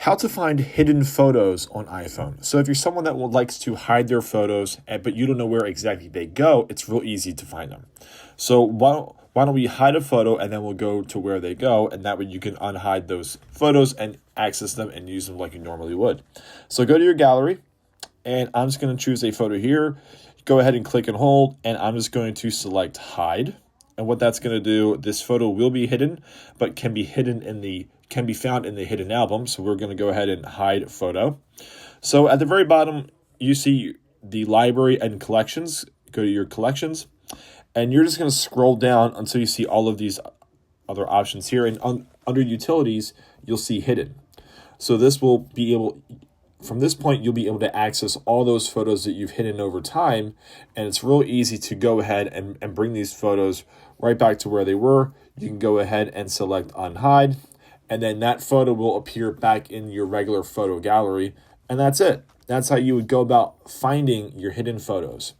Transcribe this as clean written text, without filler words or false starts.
How to find hidden photos on iPhone. So if you're someone that likes to hide their photos, but you don't know where exactly they go, it's real easy to find them. So why don't we hide a photo and then we'll go to where they go, and that way you can unhide those photos and access them and use them like you normally would. So go to your gallery, and I'm just going to choose a photo here. Go ahead and click and hold, and I'm just going to select hide. And what that's going to do, this photo will be hidden, but can be found in the hidden album. So we're going to go ahead and hide photo. So at the very bottom, you see the library and collections. Go to your collections, and you're just going to scroll down until you see all of these other options here. And under utilities, you'll see hidden. So this will be able, from this point, you'll be able to access all those photos that you've hidden over time. And it's real easy to go ahead and bring these photos right back to where they were. You can go ahead and select unhide, and then that photo will appear back in your regular photo gallery. And that's it. That's how you would go about finding your hidden photos.